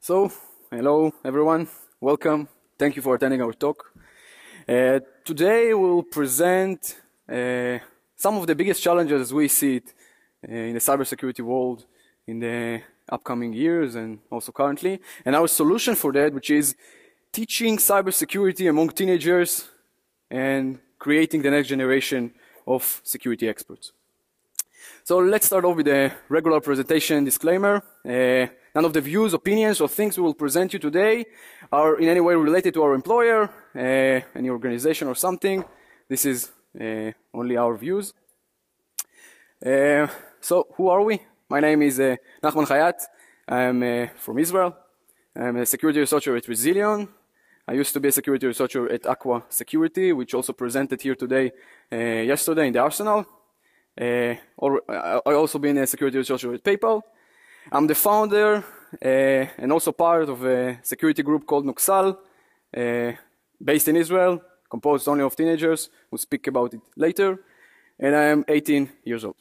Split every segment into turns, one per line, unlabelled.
So, hello everyone, welcome. Thank you for attending our talk. Today we'll present some of the biggest challenges we see it in the cybersecurity world in the upcoming years and also currently, and our solution for that, which is teaching cybersecurity among teenagers and creating the next generation of security experts. So let's start off with a regular presentation disclaimer. None of the views, opinions, or things we will present you today are in any way related to our employer, any organization or something. This is only our views. So who are we? My name is Nahman Khayet. I'm from Israel. I'm a security researcher at Resilion. I used to be a security researcher at Aqua Security, which also presented here today, yesterday in the Arsenal. I also been a security researcher at PayPal. I'm the founder and also part of a security group called Knox, based in Israel, composed only of teenagers. We'll speak about it later. And I am 18 years old.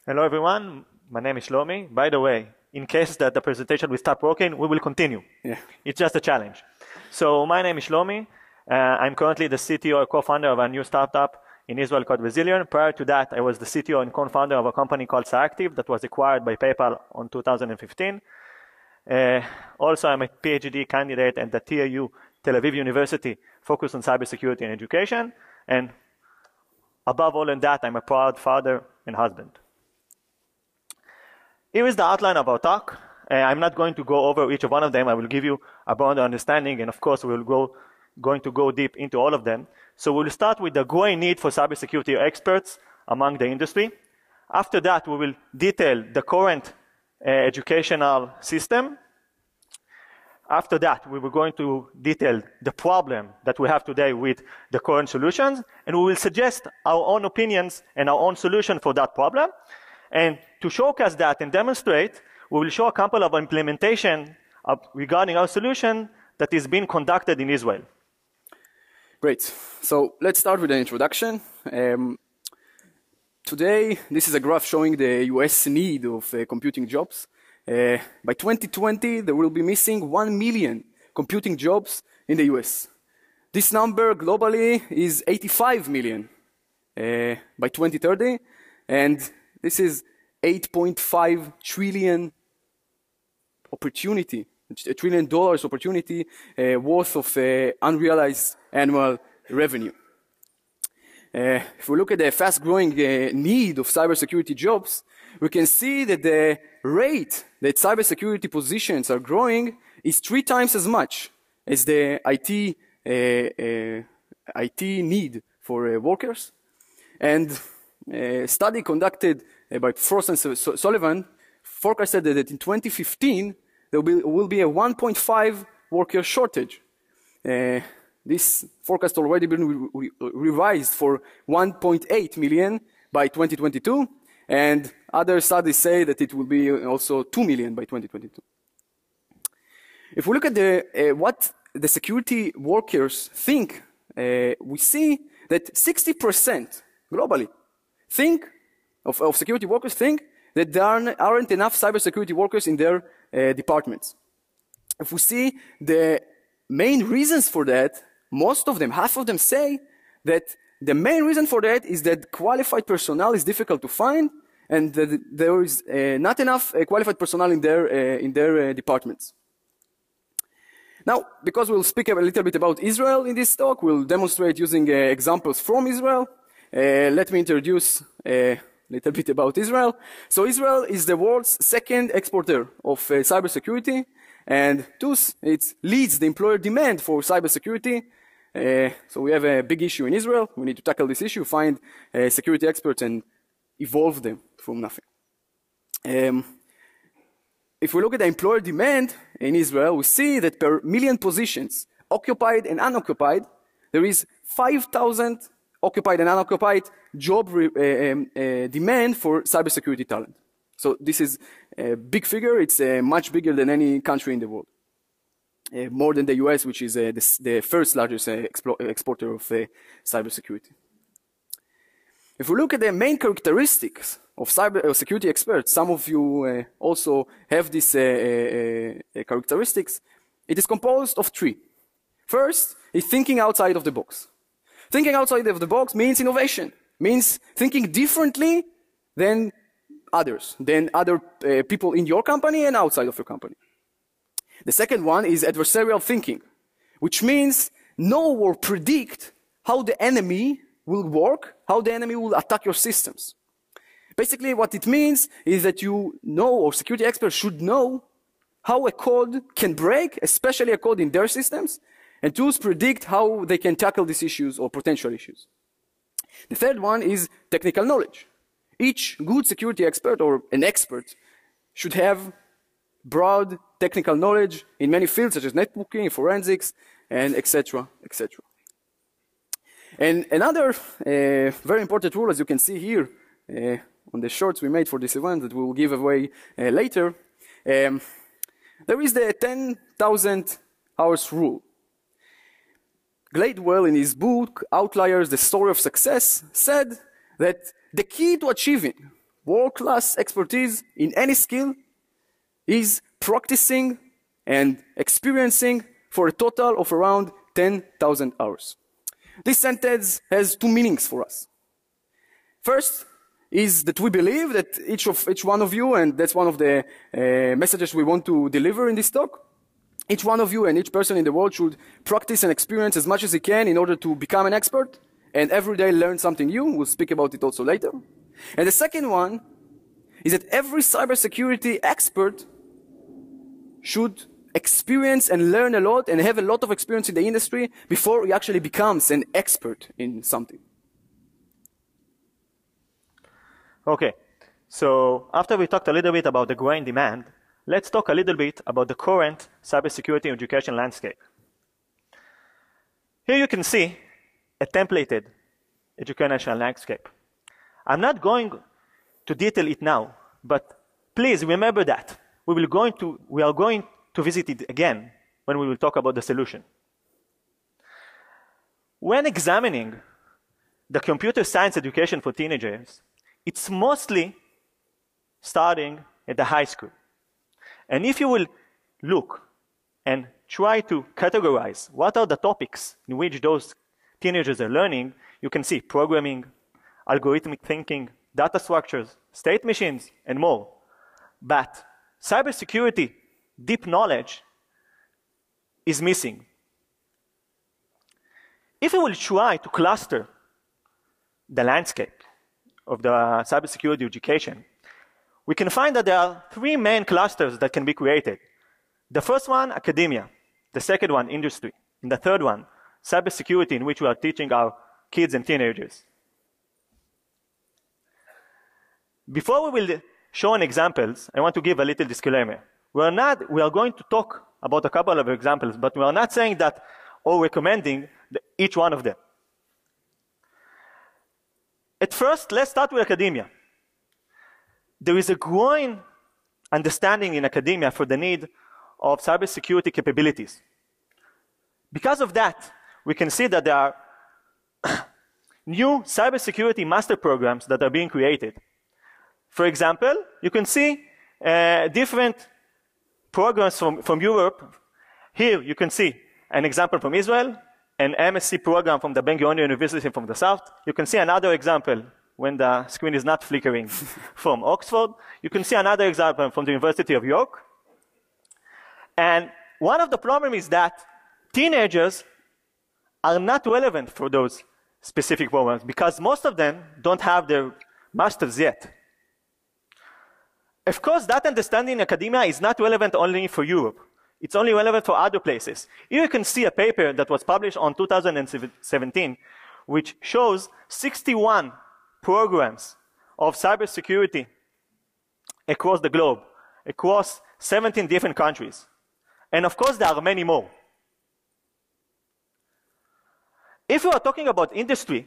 Hello everyone, my name is Shlomi. By the way, in case that the presentation will stop working, we will continue. Yeah. It's just a challenge. So my name is Shlomi. I'm currently the CTO or co-founder of a new startup in Israel called Resilion. Prior to that, I was the CTO and co-founder of a company called Cyactive that was acquired by PayPal in 2015. Also, I'm a PhD candidate at the TAU Tel Aviv University, focused on cybersecurity and education. And above all in that, I'm a proud father and husband. Here is the outline of our talk. I'm not going to go over each one of them. I will give you a broader understanding, and of course, we'll going to go deep into all of them. So we'll start with the growing need for cybersecurity experts among the industry. After that, we will detail the current educational system. After that, we were going to detail the problem that we have today with the current solutions, and we will suggest our own opinions and our own solution for that problem. And to showcase that and demonstrate, we will show a couple of implementation regarding our solution that is being conducted in Israel.
Great. So let's start with an introduction. Today, this is a graph showing the US need of computing jobs. By 2020, there will be missing 1 million computing jobs in the US. This number globally is 85 million by 2030, and this is 8.5 trillion opportunity. $1 trillion opportunity worth of unrealized annual revenue. If we look at the fast-growing need of cybersecurity jobs, we can see that the rate that cybersecurity positions are growing is 3 times as much as the IT need for workers. And a study conducted by Frost and Sullivan forecasted that in 2015, there will be a 1.5 worker shortage. This forecast already been revised for 1.8 million by 2022, and other studies say that it will be also 2 million by 2022. If we look at what the security workers think, we see that 60% globally of security workers think that there aren't enough cybersecurity workers in their departments. If we see the main reasons for that, most of them, half of them say that the main reason for that is that qualified personnel is difficult to find, and that there is not enough qualified personnel in their departments. Now, because we'll speak a little bit about Israel in this talk, we'll demonstrate using examples from Israel. Let me introduce a little bit about Israel. So Israel is the world's second exporter of cybersecurity, and thus it leads the employer demand for cybersecurity. So we have a big issue in Israel. We need to tackle this issue, find security experts and evolve them from nothing. If we look at the employer demand in Israel, we see that per million positions, occupied and unoccupied, there is 5,000 occupied and unoccupied job demand for cybersecurity talent. So this is a big figure. It's much bigger than any country in the world. More than the US, which is the first largest exporter of cybersecurity. If we look at the main characteristics of cybersecurity experts, some of you also have these characteristics. It is composed of three. First is thinking outside of the box. Thinking outside of the box means innovation, means thinking differently than others, than other people in your company and outside of your company. The second one is adversarial thinking, which means know or predict how the enemy will work, how the enemy will attack your systems. Basically, what it means is that you know, or security experts should know, how a code can break, especially a code in their systems, and tools predict how they can tackle these issues or potential issues. The third one is technical knowledge. Each good security expert or an expert should have broad technical knowledge in many fields such as networking, forensics, and etc., etc. And another very important rule, as you can see here on the shorts we made for this event that we will give away later, there is the 10,000 hours rule. Gladwell, in his book, Outliers, the Story of Success, said that the key to achieving world-class expertise in any skill is practicing and experiencing for a total of around 10,000 hours. This sentence has two meanings for us. First is that we believe that each one of you, and that's one of the messages we want to deliver in this talk, each one of you and each person in the world should practice and experience as much as he can in order to become an expert and every day learn something new. We'll speak about it also later. And the second one is that every cybersecurity expert should experience and learn a lot and have a lot of experience in the industry before he actually becomes an expert in something.
Okay, so after we talked a little bit about the growing demand, let's talk a little bit about the current cybersecurity education landscape. Here you can see a templated educational landscape. I'm not going to detail it now, but please remember that we are going to visit it again when we will talk about the solution. When examining the computer science education for teenagers, it's mostly starting at the high school. And if you will look and try to categorize what are the topics in which those teenagers are learning, you can see programming, algorithmic thinking, data structures, state machines, and more. But cybersecurity, deep knowledge, is missing. If you will try to cluster the landscape of the cybersecurity education, we can find that there are three main clusters that can be created. The first one, academia. The second one, industry. And the third one, cybersecurity, in which we are teaching our kids and teenagers. Before we will show an examples, I want to give a little disclaimer. We are going to talk about a couple of examples, but we are not saying that or recommending each one of them. At first, let's start with academia. There is a growing understanding in academia for the need of cybersecurity capabilities. Because of that, we can see that there are new cybersecurity master programs that are being created. For example, you can see different programs from Europe. Here you can see an example from Israel, an MSc program from the Ben-Gurion University from the south. You can see another example when the screen is not flickering from Oxford. You can see another example from the University of York. And one of the problems is that teenagers are not relevant for those specific programs because most of them don't have their masters yet. Of course, that understanding in academia is not relevant only for Europe. It's only relevant for other places. Here you can see a paper that was published on 2017, which shows 61 programs of cybersecurity across the globe, across 17 different countries. And of course, there are many more. If we are talking about industry,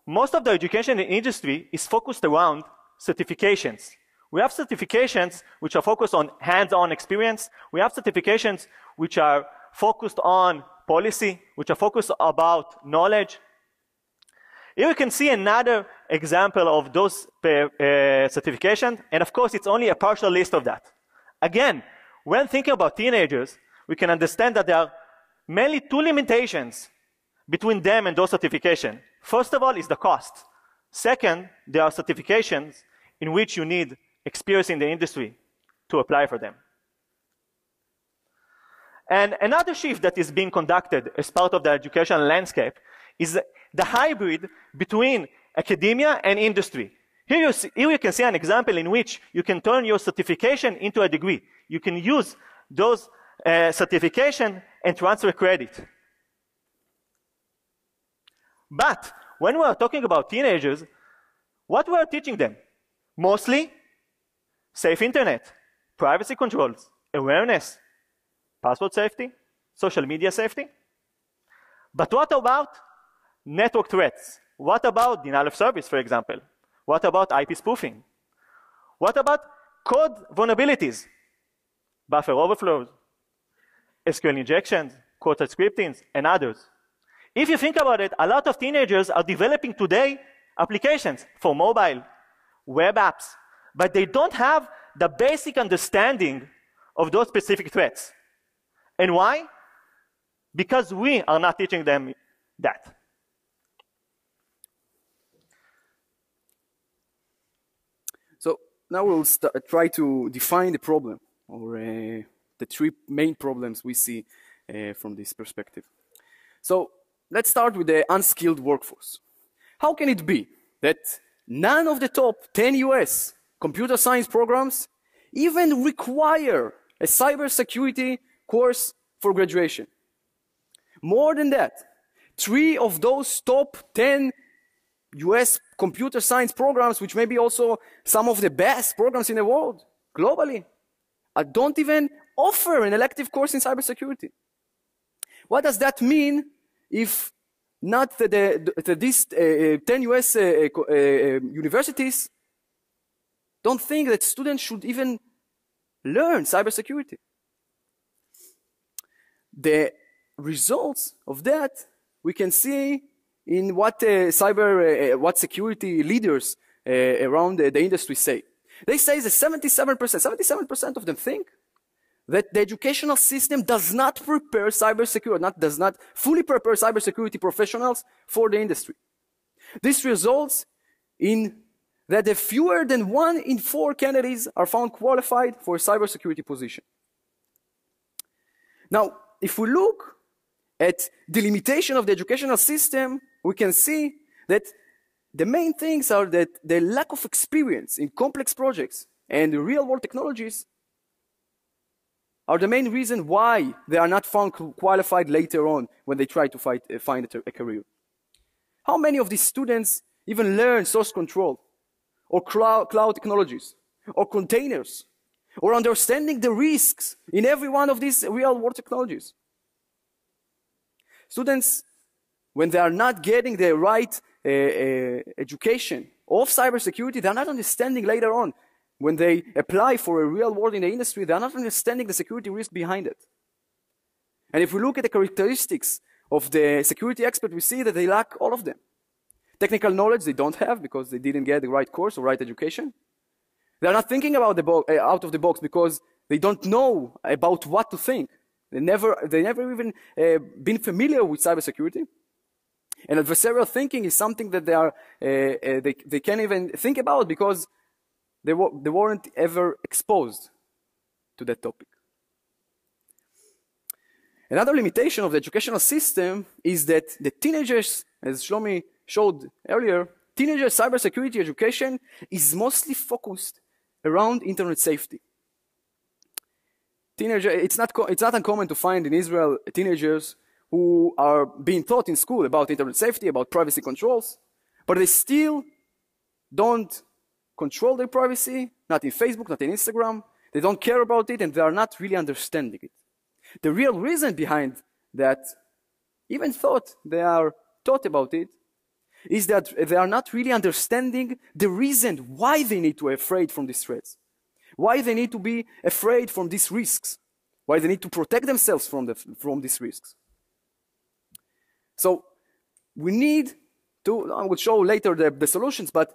most of the education in industry is focused around certifications. We have certifications which are focused on hands-on experience. We have certifications which are focused on policy, which are focused about knowledge. Here you can see another example of those certifications, and of course it's only a partial list of that. Again, when thinking about teenagers, we can understand that there are mainly two limitations between them and those certifications. First of all is the cost. Second, there are certifications in which you need experience in the industry to apply for them. And another shift that is being conducted as part of the educational landscape is the hybrid between academia and industry. Here you can see an example in which you can turn your certification into a degree. You can use those certification and transfer credit. But when we are talking about teenagers, what we are teaching them? Mostly safe internet, privacy controls, awareness, password safety, social media safety. But what about network threats? What about denial of service, for example? What about IP spoofing? What about code vulnerabilities, buffer overflows, SQL injections, quoted scriptings, and others? If you think about it, a lot of teenagers are developing today applications for mobile, web apps, but they don't have the basic understanding of those specific threats. And why? Because we are not teaching them that.
So now we'll try to define the problem, or the three main problems we see from this perspective. So let's start with the unskilled workforce. How can it be that none of the top 10 US computer science programs even require a cybersecurity course for graduation? More than that, 3 of those top 10 US computer science programs, which may be also some of the best programs in the world, globally, don't even offer an elective course in cybersecurity. What does that mean if not these 10 US universities don't think that students should even learn cybersecurity? The results of that we can see in what what security leaders around the industry say. They say that 77% of them think that the educational system does not prepare does not fully prepare cybersecurity professionals for the industry. This results in that fewer than 1 in 4 candidates are found qualified for a cybersecurity position. Now, if we look at the limitation of the educational system, we can see that the main things are that the lack of experience in complex projects and real-world technologies are the main reason why they are not found qualified later on when they try to find a career. How many of these students even learn source control, or cloud technologies, or containers, or understanding the risks in every one of these real-world technologies? Students, when they are not getting the right education of cybersecurity, they are not understanding later on. When they apply for a real world in the industry, they are not understanding the security risk behind it. And if we look at the characteristics of the security expert, we see that they lack all of them. Technical knowledge they don't have because they didn't get the right course or right education. They are not thinking about out of the box because they don't know about what to think. They never even been familiar with cybersecurity. And adversarial thinking is something that they can't even think about because they weren't ever exposed to that topic. Another limitation of the educational system is that the teenagers, as Shlomi showed earlier, teenager cybersecurity education is mostly focused around internet safety. It's not uncommon to find in Israel teenagers who are being taught in school about internet safety, about privacy controls, but they still don't control their privacy, not in Facebook, not in Instagram. They don't care about it, and they are not really understanding it. The real reason behind that, even thought they are taught about it, is that they are not really understanding the reason why they need to be afraid from these threats, why they need to be afraid from these risks, why they need to protect themselves from these risks. So we need I will show later the solutions, but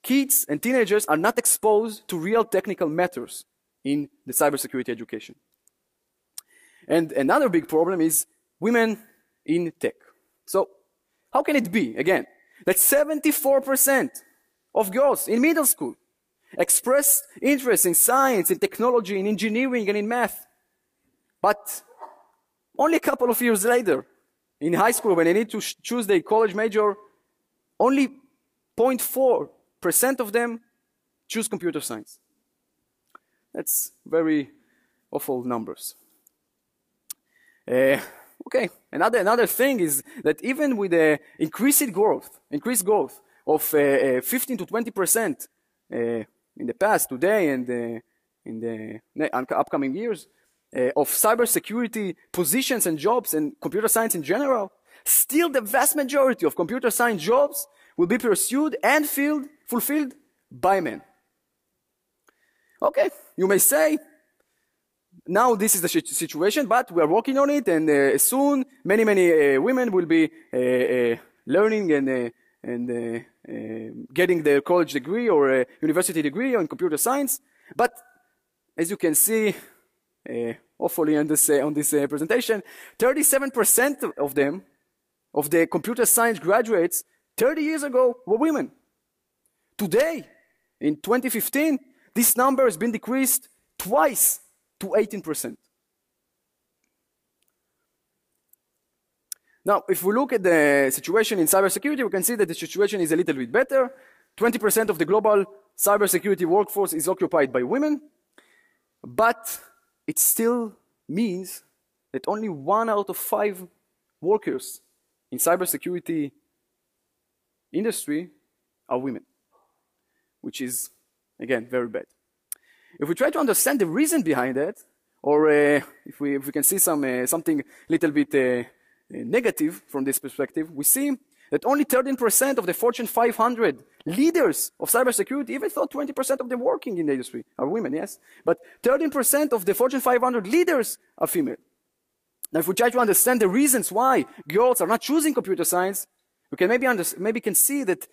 kids and teenagers are not exposed to real technical matters in the cybersecurity education. And another big problem is women in tech. So how can it be, again, that 74% of girls in middle school express interest in science, in technology, in engineering, and in math, but only a couple of years later, in high school, when they need to choose their college major, only 0.4% of them choose computer science. That's very awful numbers. Okay, another thing is that even with the increased growth of 15 to 20% in the past, today, and in the upcoming years, of cybersecurity positions and jobs and computer science in general, still the vast majority of computer science jobs will be pursued and fulfilled by men. Okay, you may say, now this is the situation, but we are working on it, and soon many women will be learning and getting their college degree or a university degree in computer science. But as you can see, hopefully on this presentation, 37% of them, of the computer science graduates 30 years ago, were women. Today, in 2015, this number has been decreased twice to 18%. Now, if we look at the situation in cybersecurity, we can see that the situation is a little bit better. 20% of the global cybersecurity workforce is occupied by women, but it still means that only 1 out of 5 workers in cybersecurity industry are women, which is, again, very bad. If we try to understand the reason behind that, or if we can see something little bit negative from this perspective, we see that only 13% of the Fortune 500 leaders of cybersecurity, even though 20% of them working in the industry are women, yes, but 13% of the Fortune 500 leaders are female. Now, if we try to understand the reasons why girls are not choosing computer science, we can maybe can see that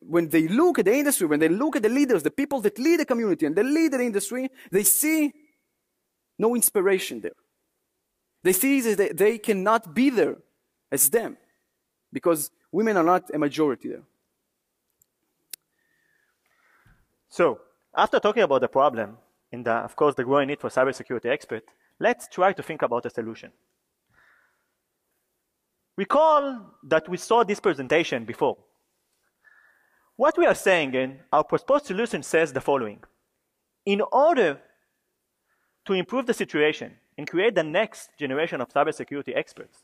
when they look at the industry, when they look at the leaders, the people that lead the community and they lead the industry, they see no inspiration there. They see that they cannot be there as them because women are not a majority there.
So, after talking about the problem and, of course, the growing need for cybersecurity experts, let's try to think about a solution. Recall that we saw this presentation before. What we are saying, and our proposed solution says the following. In order to improve the situation and create the next generation of cybersecurity experts,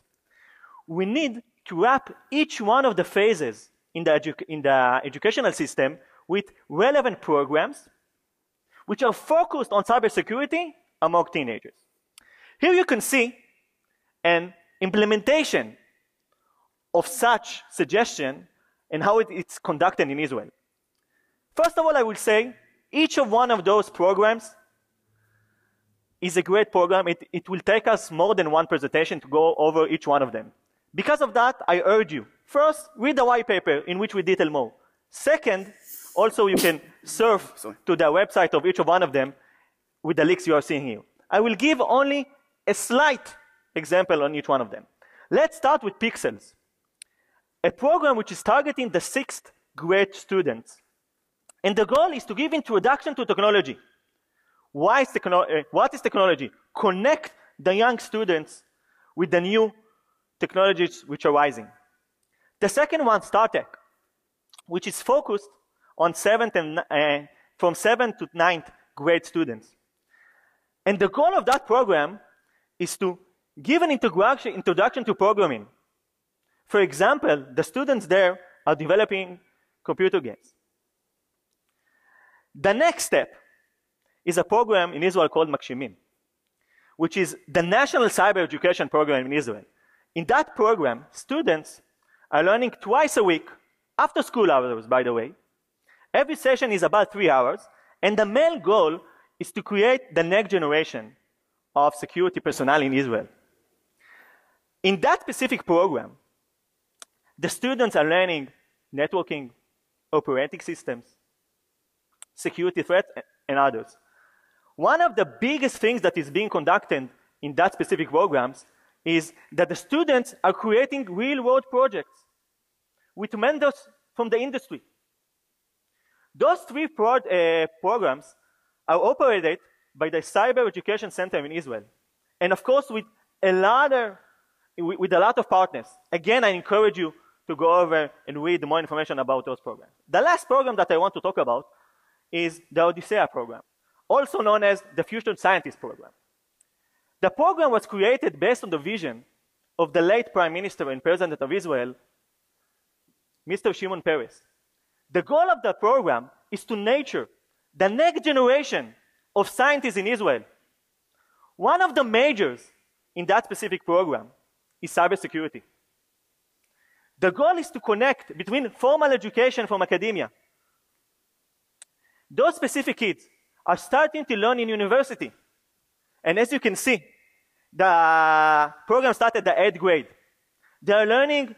we need to wrap each one of the phases in the educational system with relevant programs which are focused on cybersecurity among teenagers. Here you can see an implementation of such suggestion and how it's conducted in Israel. First of all, I will say each of one of those programs is a great program. It will take us more than one presentation to go over each one of them. Because of that, I urge you, first, read the white paper in which we detail more. Second, also you can surf to the website of each one of them with the links you are seeing here. I will give only a slight example on each one of them. Let's start with Pixels, a program which is targeting the 6th grade students. And the goal is to give introduction to technology. What is technology? Connect the young students with the new technologies which are rising. The second one, StarTech, which is focused on from 7th to 9th grade students. And the goal of that program is to give an introduction to programming. For example, the students there are developing computer games. The next step is a program in Israel called Makshimim, which is the national cyber education program in Israel. In that program, students are learning twice a week, after school hours, by the way. Every session is about 3 hours, and the main goal is to create the next generation of security personnel in Israel. In that specific program, The students are learning networking, operating systems, security threats, and others. One of the biggest things that is being conducted in that specific programs is that the students are creating real-world projects with mentors from the industry. Those three programs are operated by the Cyber Education Center in Israel. And of course, with a lot of partners. Again, I encourage you to go over and read more information about those programs. The last program that I want to talk about is the Odyssea program, also known as the Future Scientist program. The program was created based on the vision of the late Prime Minister and President of Israel, Mr. Shimon Peres. The goal of the program is to nurture the next generation of scientists in Israel. One of the majors in that specific program is cybersecurity. The goal is to connect between formal education from academia. Those specific kids are starting to learn in university. And as you can see, the program started the 8th grade. They are learning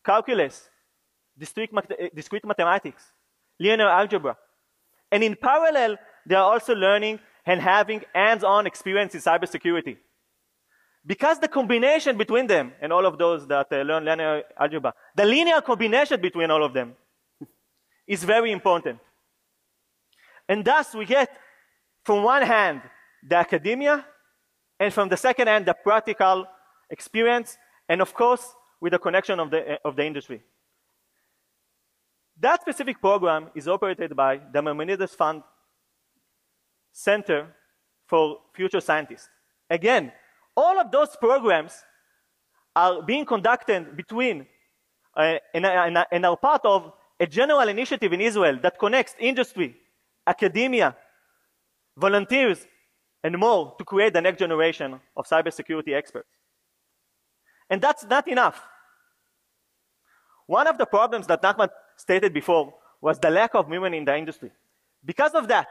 calculus, discrete mathematics, linear algebra. And in parallel, they are also learning and having hands-on experience in cybersecurity. Because the combination between them, and all of those that learn linear algebra, the linear combination between all of them is very important. And thus we get, from one hand, the academia, and from the second hand, the practical experience, and of course, with the connection of the industry. That specific program is operated by the Maimonides Fund Center for Future Scientists. Again, all of those programs are being conducted between and are part of a general initiative in Israel that connects industry, academia, volunteers, and more to create the next generation of cybersecurity experts. And that's not enough. One of the problems that Nahman stated before was the lack of women in the industry. Because of that,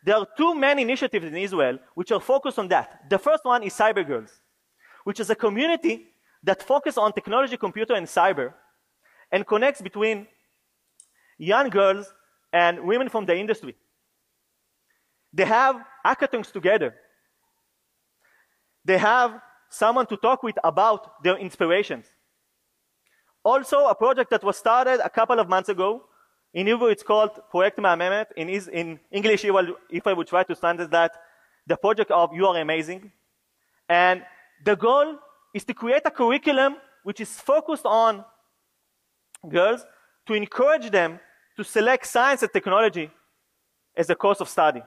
there are two main initiatives in Israel which are focused on that. The first one is Cyber Girls, which is a community that focuses on technology, computer, and cyber, and connects between young girls and women from the industry. They have hackathons together. They have someone to talk with about their inspirations. Also, a project that was started a couple of months ago. In Hebrew, it's called Project Me'amemet. In English, if I would try to translate that, the project of You Are Amazing. And the goal is to create a curriculum which is focused on girls to encourage them to select science and technology as a course of study.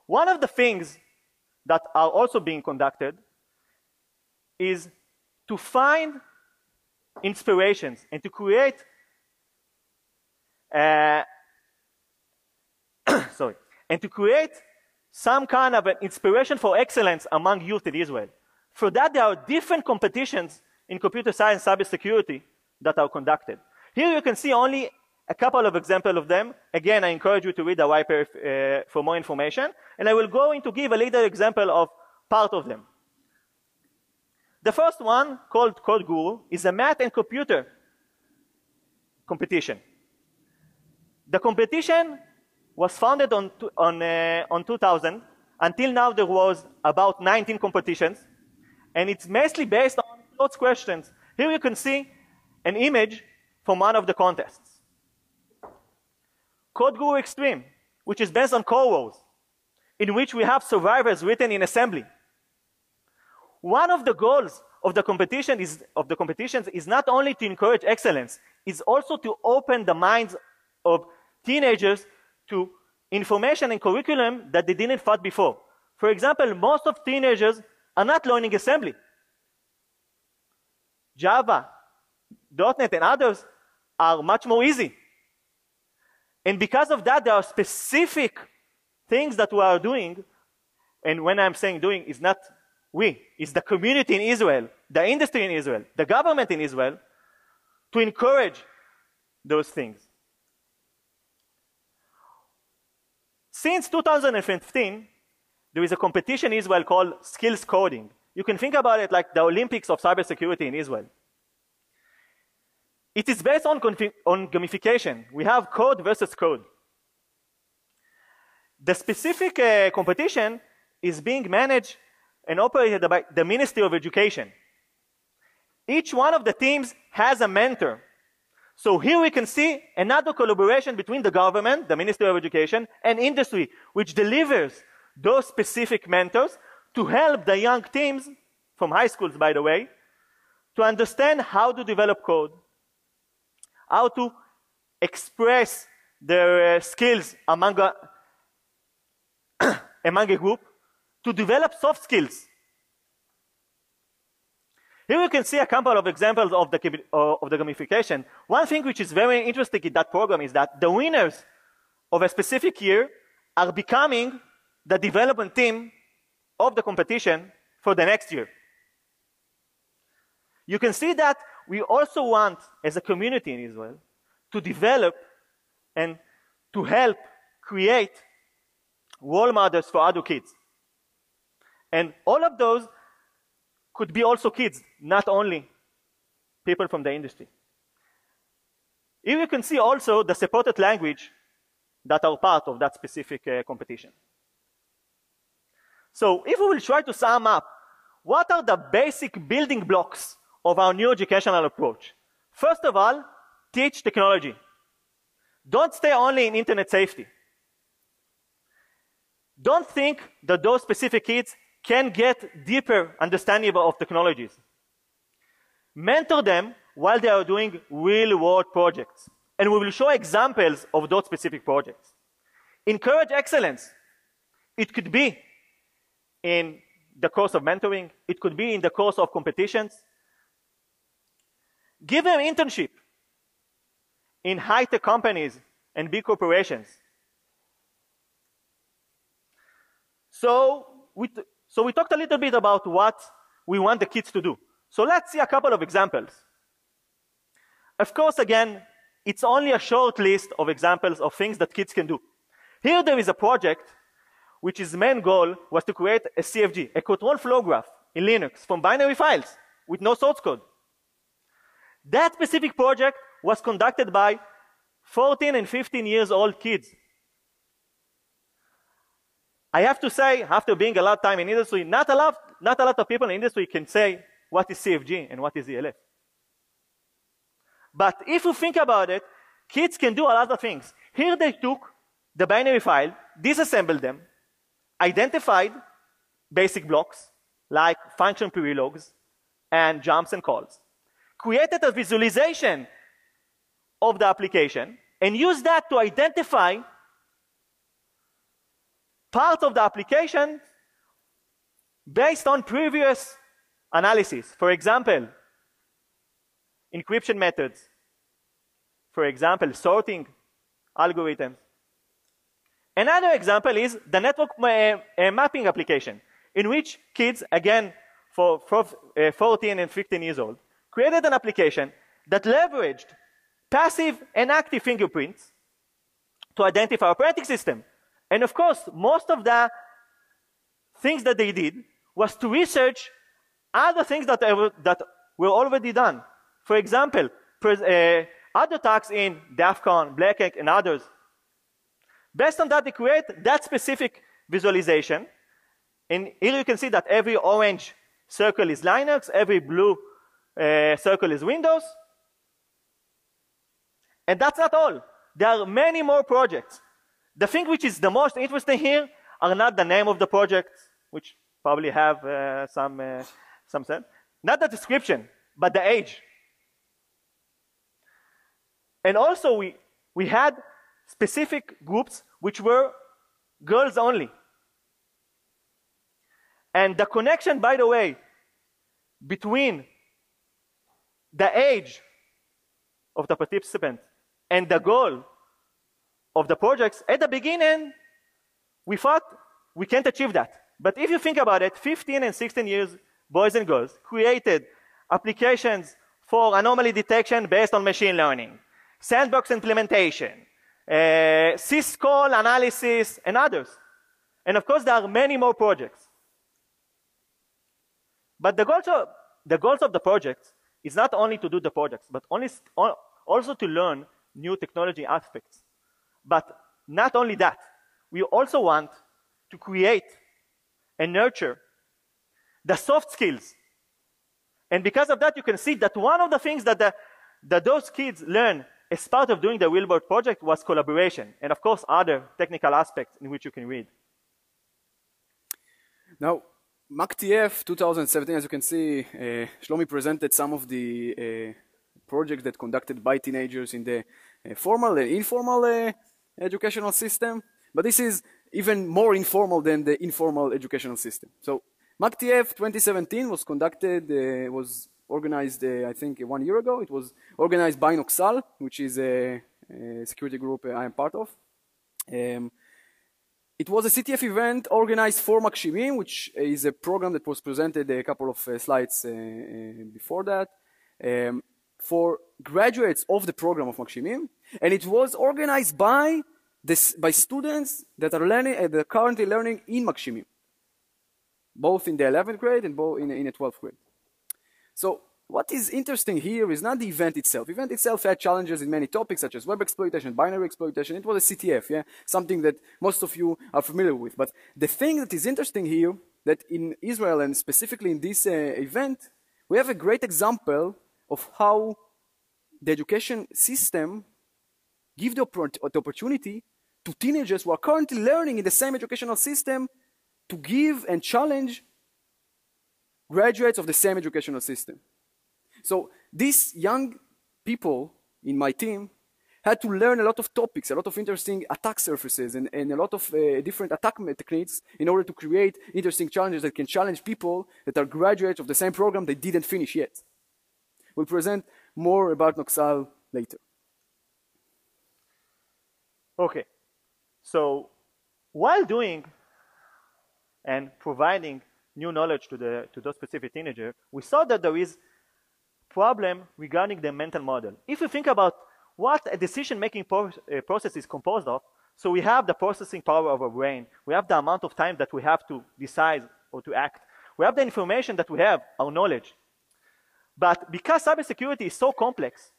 One of the things that are also being conducted is to find inspirations and to create some kind of an inspiration for excellence among youth in Israel. For that, there are different competitions in computer science, cybersecurity that are conducted. Here you can see only a couple of examples of them. Again, I encourage you to read the white paper for more information, and I will go into give a little example of part of them. The first one, called Code Guru, is a math and computer competition. The competition was founded on 2000. Until now, there was about 19 competitions, and it's mostly based on those questions. Here you can see an image from one of the contests. Code Guru Extreme, which is based on Core Wars, in which we have survivors written in assembly. One of the goals of the competitions is not only to encourage excellence, it's also to open the minds of teenagers to information and curriculum that they didn't thought before. For example, most of teenagers are not learning assembly. Java, .NET, and others are much more easy. And because of that, there are specific things that we are doing, and when I'm saying doing, it's not we, it's the community in Israel, the industry in Israel, the government in Israel, to encourage those things. Since 2015, there is a competition in Israel called Skills Coding. You can think about it like the Olympics of cybersecurity in Israel. It is based on gamification. We have code versus code. The specific competition is being managed and operated by the Ministry of Education. Each one of the teams has a mentor. So here we can see another collaboration between the government, the Ministry of Education, and industry, which delivers those specific mentors to help the young teams, from high schools, by the way, to understand how to develop code, how to express their skills among a group, to develop soft skills. Here you can see a couple of examples of the gamification. One thing which is very interesting in that program is that the winners of a specific year are becoming the development team of the competition for the next year. You can see that we also want, as a community in Israel, to develop and to help create role models for other kids. And all of those could be also kids, not only people from the industry. Here you can see also the supported language that are part of that specific competition. So if we will try to sum up, what are the basic building blocks of our new educational approach? First of all, teach technology. Don't stay only in internet safety. Don't think that those specific kids can get deeper understanding of technologies. Mentor them while they are doing real-world projects. And we will show examples of those specific projects. Encourage excellence. It could be in the course of mentoring. It could be in the course of competitions. Give them internship in high-tech companies and big corporations. So we talked a little bit about what we want the kids to do. So let's see a couple of examples. Of course, again, it's only a short list of examples of things that kids can do. Here there is a project which its main goal was to create a CFG, a control flow graph in Linux from binary files with no source code. That specific project was conducted by 14 and 15 years old kids. I have to say, after being a lot of time in industry, not a lot of people in industry can say what is CFG and what is ELF. But if you think about it, kids can do a lot of things. Here they took the binary file, disassembled them, identified basic blocks like function perilogs and jumps and calls, created a visualization of the application, and used that to identify part of the application based on previous analysis. For example, encryption methods. For example, sorting algorithms. Another example is the network mapping application, in which kids, again, for 14 and 15 years old, created an application that leveraged passive and active fingerprints to identify operating system. And of course, most of the things that they did was to research other things that were already done. For example, other attacks in DEFCON, Black Hat, and others. Based on that, they create that specific visualization. And here you can see that every orange circle is Linux, every blue circle is Windows. And that's not all. There are many more projects. The thing which is the most interesting here are not the name of the project, which probably have some sense. Not the description, but the age. And also we had specific groups which were girls only. And the connection, by the way, between the age of the participant and the goal of the projects, at the beginning, we thought we can't achieve that. But if you think about it, 15 and 16 years, boys and girls, created applications for anomaly detection based on machine learning, sandbox implementation, syscall analysis, and others. And of course, there are many more projects. But the goals of the project is not only to do the projects, but also to learn new technology aspects. But not only that, we also want to create and nurture the soft skills. And because of that, you can see that one of the things that those kids learn as part of doing the real-world project was collaboration, and of course other technical aspects in which you can read.
Now, MACTF 2017, as you can see, Shlomi presented some of the projects that conducted by teenagers in the formal and informal educational system, but this is even more informal than the informal educational system. So MACTF 2017 was conducted, was organized, I think 1 year ago. It was organized by Knox, which is a security group I am part of. It was a CTF event organized for Magshimim, which is a program that was presented a couple of slides before that, for graduates of the program of Magshimim, and it was organized by students that are learning, that are currently learning in Magshimim, both in the 11th grade and both in the 12th grade. So what is interesting here is not the event itself. The event itself had challenges in many topics such as web exploitation, binary exploitation. It was a CTF, yeah, something that most of you are familiar with. But the thing that is interesting here, that in Israel and specifically in this event, we have a great example of how the education system gives the opportunity to teenagers who are currently learning in the same educational system to give and challenge graduates of the same educational system. So these young people in my team had to learn a lot of topics, a lot of interesting attack surfaces, and a lot of different attack techniques in order to create interesting challenges that can challenge people that are graduates of the same program they didn't finish yet. We'll present more about Knoxal later.
Okay, so while doing and providing new knowledge to those specific teenagers, we saw that there is problem regarding the mental model. If you think about what a decision-making process is composed of, so we have the processing power of our brain, we have the amount of time that we have to decide or to act, we have the information that we have, our knowledge. But because cybersecurity is so complex,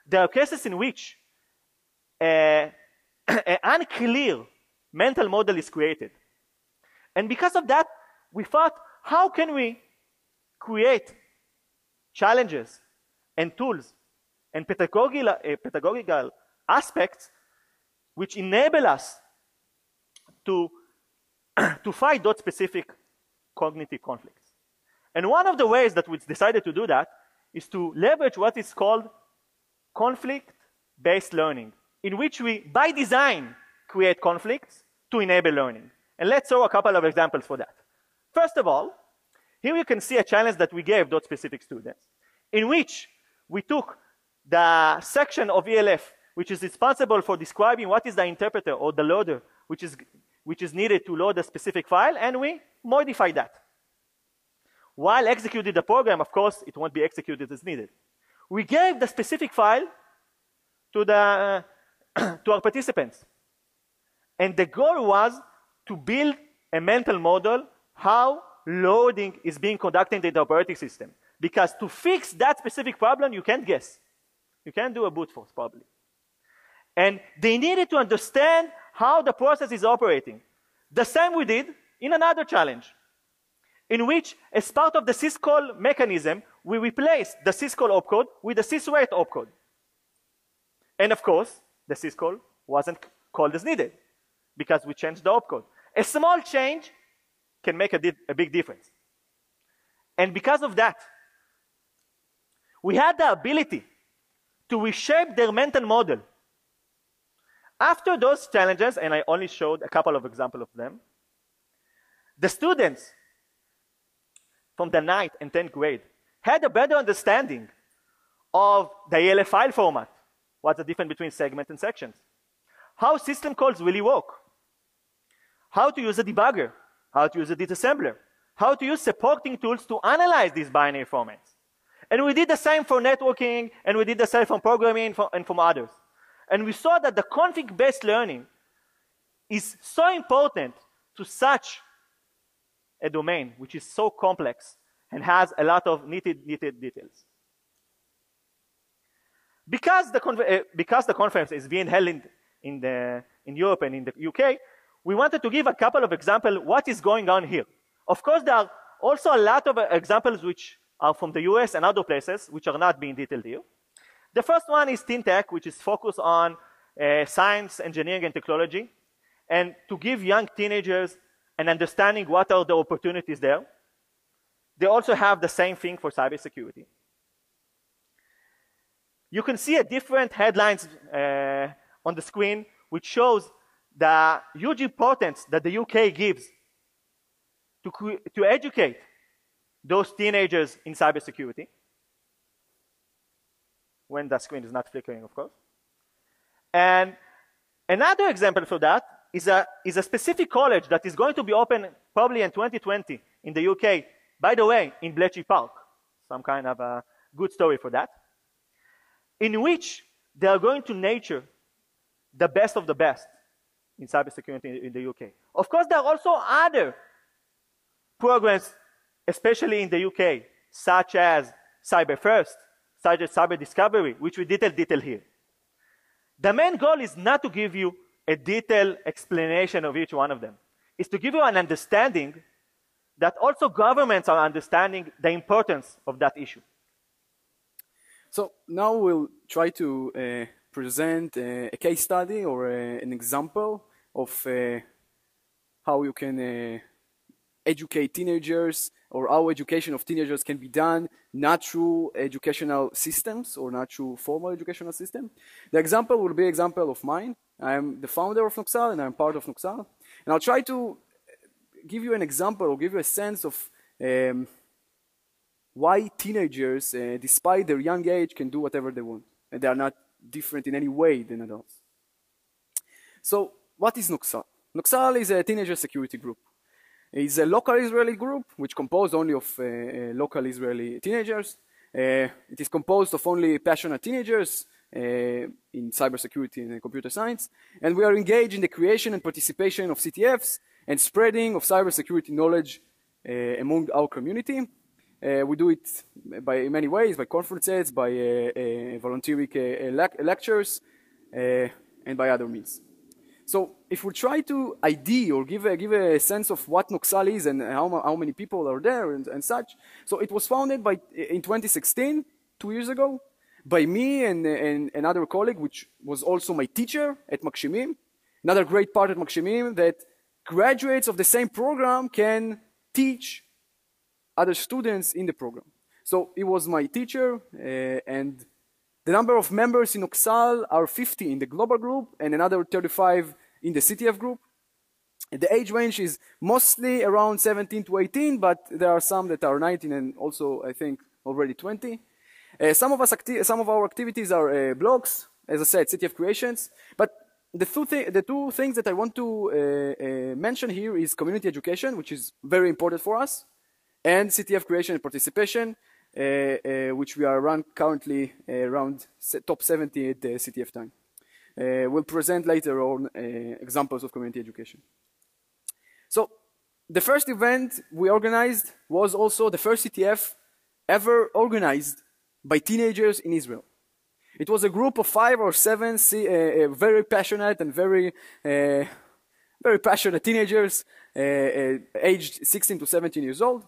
there are cases in which an unclear mental model is created. And because of that, we thought, how can we create challenges and tools and pedagogical aspects which enable us to fight those specific cognitive conflicts. And one of the ways that we decided to do that is to leverage what is called conflict-based learning, in which we, by design, create conflicts to enable learning. And let's show a couple of examples for that. First of all, here you can see a challenge that we gave those specific students, in which we took the section of ELF, which is responsible for describing what is the interpreter or the loader, which is needed to load a specific file, and we modify that. While executing the program, of course, it won't be executed as needed. We gave the specific file to our participants. And the goal was to build a mental model how loading is being conducted in the operating system. Because to fix that specific problem, you can't guess. You can't do a brute force, probably. And they needed to understand how the process is operating. The same we did in another challenge, in which, as part of the syscall mechanism, we replaced the syscall opcode with the syswait opcode. And of course, the syscall wasn't called as needed, because we changed the opcode. A small change can make a big difference. And because of that, we had the ability to reshape their mental model. After those challenges, and I only showed a couple of examples of them, the students from the 9th and 10th grade had a better understanding of the ELF file format, what's the difference between segments and sections, how system calls really work, how to use a debugger, how to use a disassembler, how to use supporting tools to analyze these binary formats. And we did the same for networking, and we did the same for programming and from others. And we saw that the conflict-based learning is so important to such a domain, which is so complex and has a lot of knitted details. Because the conference is being held in Europe and in the UK, we wanted to give a couple of examples what is going on here. Of course, there are also a lot of examples which are from the US and other places, which are not being detailed here. The first one is Teen Tech, which is focused on science, engineering, and technology, and to give young teenagers an understanding what are the opportunities there. They also have the same thing for cybersecurity. You can see a different headlines on the screen, which shows the huge importance that the UK gives to educate those teenagers in cybersecurity. When the screen is not flickering, of course. And another example for that is a specific college that is going to be open probably in 2020 in the UK, by the way, in Bletchley Park. Some kind of a good story for that. In which they are going to nurture the best of the best in cybersecurity in the UK. Of course, there are also other programs, especially in the UK, such as Cyber First, such as Cyber Discovery, which we detail here. The main goal is not to give you a detailed explanation of each one of them. It's to give you an understanding that also governments are understanding the importance of that issue.
So now we'll try to present a case study or an example of how you can educate teenagers, or how education of teenagers can be done not through educational systems or not through formal educational system. The example will be an example of mine. I'm the founder of Knoxal and I'm part of Knoxal. And I'll try to give you an example or give you a sense of why teenagers, despite their young age, can do whatever they want. And they are not different in any way than adults. So what is Knoxal? Knoxal is a teenager security group. It's a local Israeli group which composed only of local Israeli teenagers. It is composed of only passionate teenagers in cybersecurity and computer science. And we are engaged in the creation and participation of CTFs and spreading of cybersecurity knowledge among our community. We do it by many ways, by conferences, by volunteering lectures, and by other means. So if we try to ID or give a sense of what Knoxal is and how many people are there and such, so it was founded in 2016, 2 years ago, by me and another colleague, which was also my teacher at Magshimim. Another great part at Magshimim that graduates of the same program can teach other students in the program. So he was my teacher, and the number of members in Knoxal are 50 in the global group and another 35 in the CTF group. And the age range is mostly around 17 to 18, but there are some that are 19 and also, I think, already 20. Some of our activities are blogs, as I said, CTF creations. But the two things that I want to mention here is community education, which is very important for us, and CTF creation and participation, which we are currently around top 70 at the CTF time. We'll present later on examples of community education. So the first event we organized was also the first CTF ever organized by teenagers in Israel. It was a group of 5 or 7 very passionate and very passionate teenagers aged 16 to 17 years old.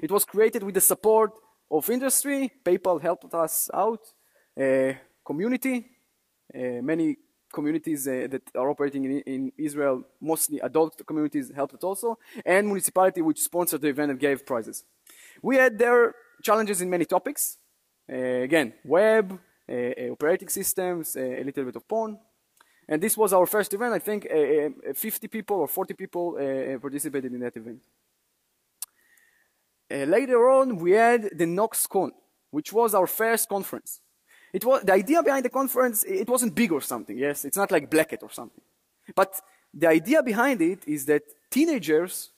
It was created with the support of industry. PayPal helped us out. Community, many communities that are operating in Israel, mostly adult communities, helped us also. And municipality, which sponsored the event and gave prizes. We had there challenges in many topics. Again, web, operating systems, a little bit of porn. And this was our first event. I think 50 people or 40 people participated in that event. Later on, we had the Knox Con, which was our first conference. The idea behind the conference, it wasn't big or something, yes? It's not like Black Hat or something. But the idea behind it is that teenagers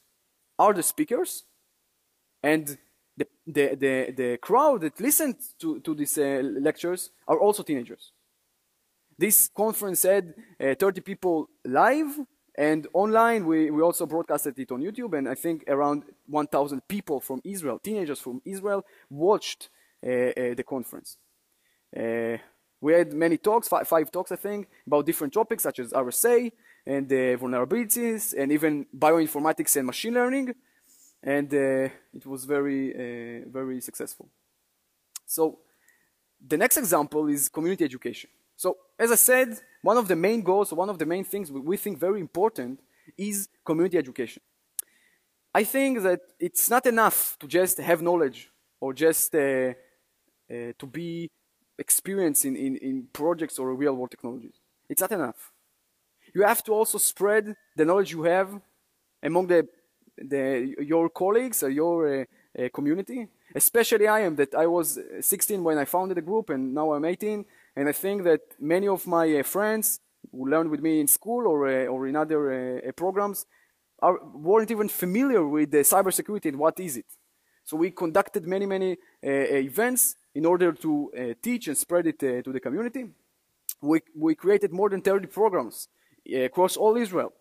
are the speakers, and the crowd that listened to these lectures are also teenagers. This conference had 30 people live, And online, we also broadcasted it on YouTube, and I think around 1,000 people from Israel, teenagers from Israel, watched the conference. We had many talks, five talks, I think, about different topics such as RSA and vulnerabilities, and even bioinformatics and machine learning. And it was very, very successful. So the next example is community education. So as I said, one of the main goals, one of the main things we think very important is community education. I think that it's not enough to just have knowledge or just to be experienced in projects or real-world technologies. It's not enough. You have to also spread the knowledge you have among your colleagues or your community. Especially I was 16 when I founded the group, and now I'm 18. And I think that many of my friends who learned with me in school or in other programs weren't even familiar with cybersecurity and what is it. So we conducted many events in order to teach and spread it to the community. We created more than 30 programs across all Israel,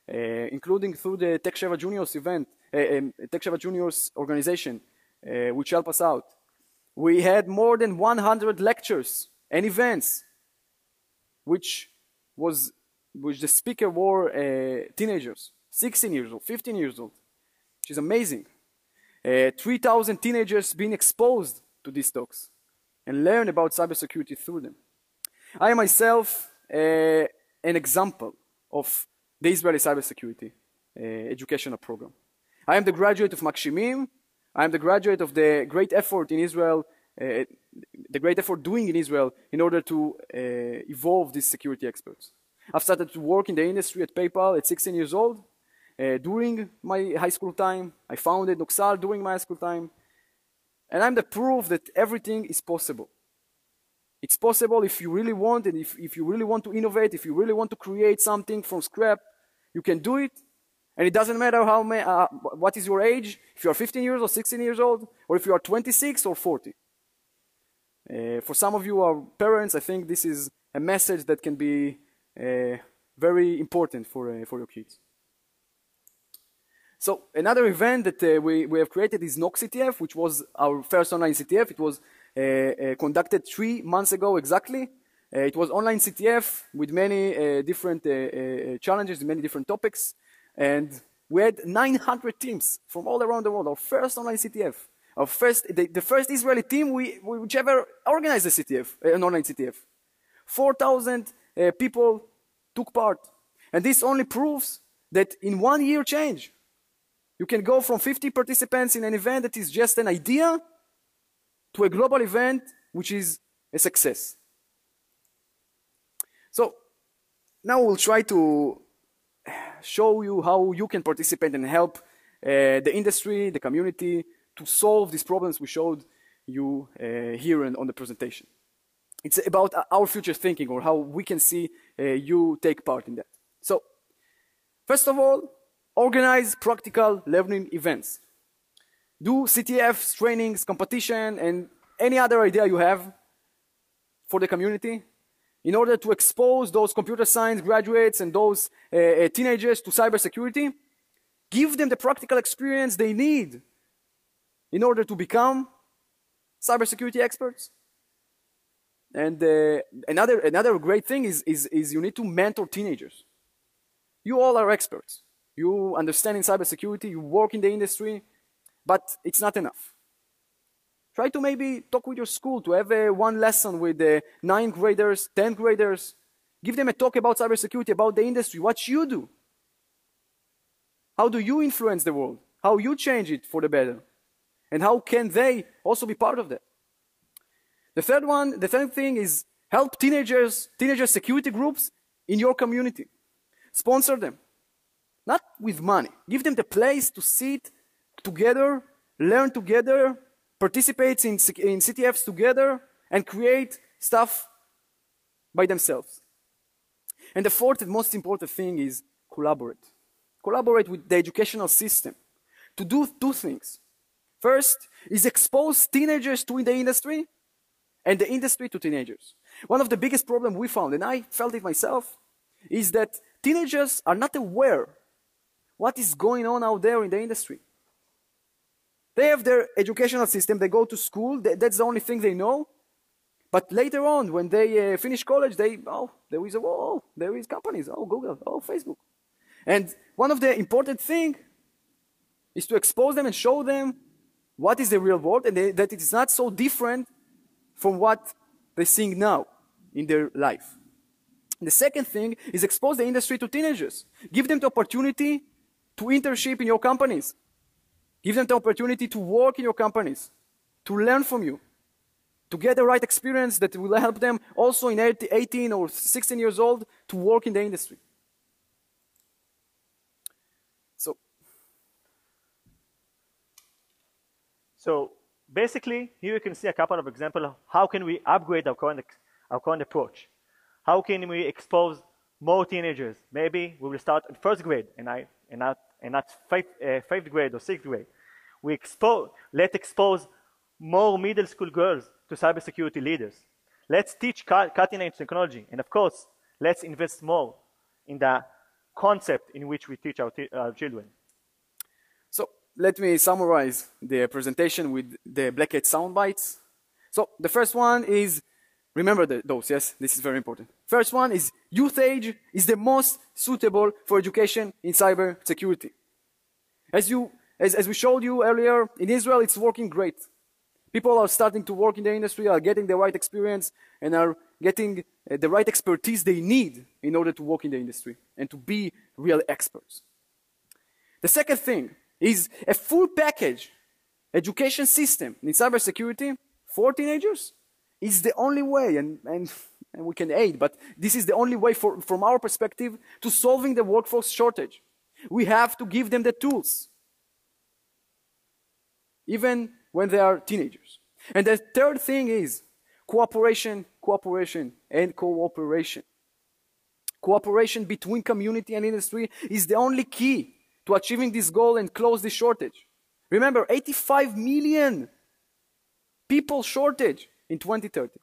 including through the Tech Sheva Juniors event, Tech Sheva Juniors organization, which helped us out. We had more than 100 lectures and events, which the speaker were teenagers, 16 years old, 15 years old, which is amazing. 3,000 teenagers being exposed to these talks and learn about cybersecurity through them. I am myself an example of the Israeli cybersecurity educational program. I am the graduate of Makshimim. I am the graduate of the great effort in Israel, the great effort doing in Israel in order to evolve these security experts. I've started to work in the industry at PayPal at 16 years old. During my high school time, I founded Knox during my high school time. And I'm the proof that everything is possible. It's possible if you really want, and if you really want to innovate, if you really want to create something from scratch, you can do it. And it doesn't matter what is your age, if you are 15 years or 16 years old, or if you are 26 or 40. For some of you who are parents, I think this is a message that can be very important for your kids. So another event that we have created is Knox CTF, which was our first online CTF. It was conducted 3 months ago exactly. It was online CTF with many different challenges, many different topics. And we had 900 teams from all around the world. Our first online CTF. The first Israeli team which ever organized a CTF, an online CTF. 4,000 people took part. And this only proves that in 1 year change, you can go from 50 participants in an event that is just an idea to a global event which is a success. So now we'll try to show you how you can participate and help the industry, the community, to solve these problems we showed you here on the presentation. It's about our future thinking, or how we can see you take part in that. So, first of all, organize practical learning events. Do CTFs, trainings, competition, and any other idea you have for the community in order to expose those computer science graduates and those teenagers to cybersecurity. Give them the practical experience they need in order to become cybersecurity experts. And another great thing is you need to mentor teenagers. You all are experts. You understand in cybersecurity, you work in the industry, but it's not enough. Try to maybe talk with your school to have one lesson with the 9th graders, 10th graders. Give them a talk about cybersecurity, about the industry, what you do. How do you influence the world? How you change it for the better? And how can they also be part of that? The third thing is help teenager security groups in your community. Sponsor them. Not with money. Give them the place to sit together, learn together, participate in CTFs together, and create stuff by themselves. And the fourth and most important thing is collaborate. Collaborate with the educational system to do 2 things. First is expose teenagers to the industry, and the industry to teenagers. One of the biggest problems we found, and I felt it myself, is that teenagers are not aware what is going on out there in the industry. They have their educational system, they go to school, that's the only thing they know. But later on, when they finish college, there is a wall, there is companies, Google, Facebook. And one of the important things is to expose them and show them what is the real world and that it is not so different from what they're seeing now in their life. The second thing is expose the industry to teenagers. Give them the opportunity to internship in your companies. Give them the opportunity to work in your companies, to learn from you, to get the right experience that will help them also in 18 or 16 years old to work in the industry.
So basically, here you can see a couple of examples of how can we upgrade our current approach. How can we expose more teenagers? Maybe we will start in first grade and not fifth grade or sixth grade. Let's expose more middle school girls to cybersecurity leaders. Let's teach cutting-edge technology. And of course, let's invest more in the concept in which we teach our children.
So let me summarize the presentation with the Black Hat sound bites. So the first one is, remember those, yes? This is very important. First one is, youth age is the most suitable for education in cybersecurity. As we showed you earlier, in Israel, it's working great. People are starting to work in the industry, are getting the right experience, and are getting the right expertise they need in order to work in the industry and to be real experts. The second thing is a full package education system in cybersecurity for teenagers is the only way, and we can aid, but this is the only way from our perspective to solving the workforce shortage. We have to give them the tools, even when they are teenagers. And the third thing is cooperation, and cooperation. Cooperation between community and industry is the only key to achieving this goal and close this shortage. Remember, 85 million people shortage in 2030.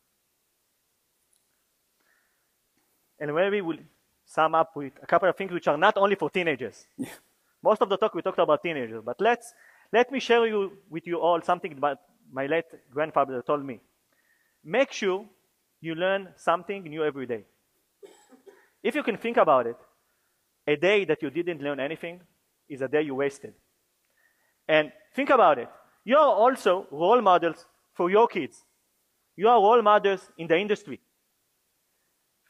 And maybe we'll sum up with a couple of things which are not only for teenagers.
Yeah.
Most of the talk we talked about teenagers, but let me share with you all something about my late grandfather told me. Make sure you learn something new every day. If you can think about it, a day that you didn't learn anything is a day you wasted. And think about it. You are also role models for your kids. You are role models in the industry.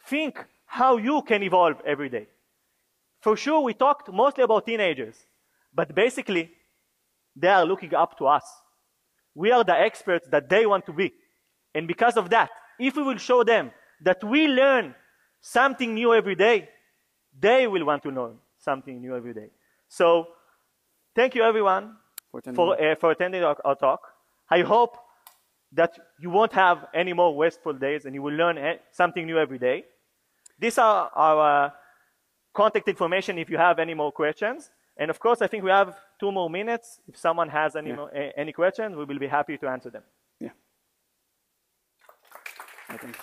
Think how you can evolve every day. For sure, we talked mostly about teenagers, but basically, they are looking up to us. We are the experts that they want to be. And because of that, if we will show them that we learn something new every day, they will want to learn something new every day. So, thank you everyone for attending our talk. I hope that you won't have any more wasteful days and you will learn something new every day. These are our contact information if you have any more questions. And of course, I think we have 2 more minutes. If someone has any questions, we will be happy to answer them.
Yeah. I think.